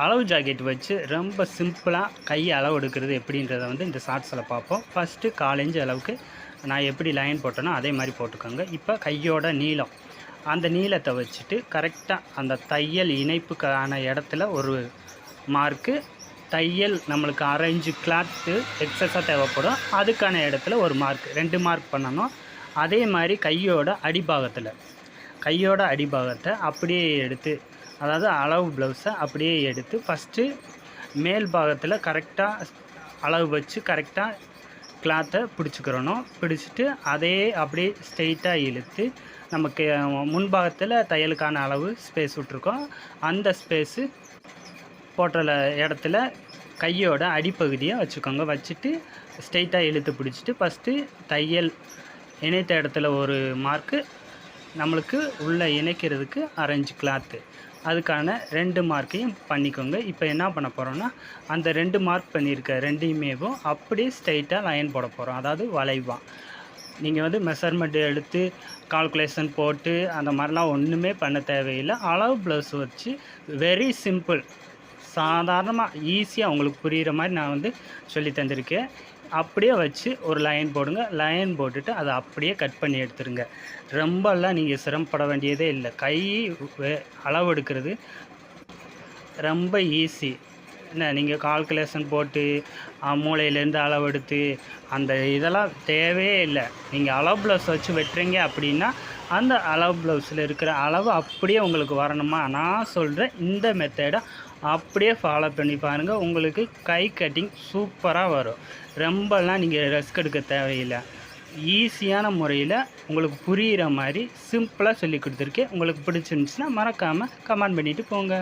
அளவு ஜாக்கெட் வச்சு ரொம்ப சிம்பிளாக கை அளவு எடுக்கிறது எப்படின்றத வந்து இந்த ஷார்ட்ஸில் பார்ப்போம். ஃபஸ்ட்டு 1/4 இன்ச் அளவுக்கு நான் எப்படி லைன் போட்டேனோ அதே மாதிரி போட்டுக்கோங்க. இப்போ கையோட நீளம், அந்த நீளத்தை வச்சுட்டு கரெக்டாக அந்த தையல் இணைப்புக்கான இடத்துல ஒரு மார்க்கு, தையல் நம்மளுக்கு 1/2 இன்ச்சு கிளாத்து எக்ஸஸாக தேவைப்படும், அதுக்கான இடத்துல ஒரு மார்க், 2 மார்க் பண்ணணும். அதே மாதிரி கையோட அடிபாகத்தை அப்படியே எடுத்து, அதாவது அளவு ப்ளவுஸை அப்படியே எடுத்து ஃபஸ்ட்டு மேல் பாகத்தில் கரெக்டாக அளவு வச்சு கரெக்டாக கிளாத்தை பிடிச்சிக்கிறணும். பிடிச்சிட்டு அதே அப்படியே ஸ்ட்ரெயிட்டாக இழுத்து நமக்கு முன்பாகத்தில் தையலுக்கான அளவு ஸ்பேஸ் விட்ருக்கோம், அந்த ஸ்பேஸு போட்ட இடத்துல கையோட அடிப்பகுதியை வச்சுக்கோங்க. வச்சுட்டு ஸ்ட்ரெயிட்டாக இழுத்து பிடிச்சிட்டு ஃபஸ்ட்டு தையல் இணைத்த இடத்துல ஒரு மார்க்கு, நம்மளுக்கு உள்ளே இணைக்கிறதுக்கு 1/2 இன்ச் கிளாத்து, அதுக்கான 2 மார்க்கையும் பண்ணிக்கோங்க. இப்போ என்ன பண்ண போகிறோன்னா, அந்த 2 மார்க் பண்ணியிருக்க 2யுமேவும் அப்படியே ஸ்ட்ரெயிட்டாக லைன் போட போகிறோம், அதாவது வளைவாக. நீங்கள் வந்து மெஷர்மெண்ட் எடுத்து கால்குலேஷன் போட்டு அந்த மாதிரிலாம் ஒன்றுமே பண்ண தேவையில்லை. அளவு ப்ளவுஸ் வச்சு வெரி சிம்பிள், சாதாரணமாக ஈஸியாக உங்களுக்கு புரிகிற மாதிரி நான் வந்து சொல்லி தந்திருக்கேன். அப்படியே வச்சு ஒரு லைன் போடுங்க. லைன் போட்டுட்டு அதை அப்படியே கட் பண்ணி எடுத்துருங்க. ரொம்பலாம் நீங்கள் சிரமப்பட வேண்டியதே இல்லை. கை அளவு எடுக்கிறது ரொம்ப ஈஸி. என்ன, நீங்கள் கால்குலேஷன் போட்டு மூளையிலேருந்து அளவு எடுத்து அந்த இதெல்லாம் தேவையே இல்லை. நீங்கள் அளவு ப்ளவுஸ் வச்சு வெட்டுறீங்க அப்படின்னா அந்த அளவு ப்ளவுஸில் இருக்கிற அளவு அப்படியே உங்களுக்கு வரணுமா, நான் சொல்கிறேன் இந்த மெத்தடை அப்படியே ஃபாலோ பண்ணி பாருங்கள். உங்களுக்கு கை கட்டிங் சூப்பராக வரும். ரொம்பலாம் நீங்கள் ரிஸ்க் எடுக்க தேவையில்லை. ஈஸியான முறையில் உங்களுக்கு புரிகிற மாதிரி சிம்பிளாக சொல்லி கொடுத்துருக்கேன். உங்களுக்கு பிடிச்சிருந்துச்சுன்னா மறக்காமல் கமெண்ட் பண்ணிவிட்டு போங்க.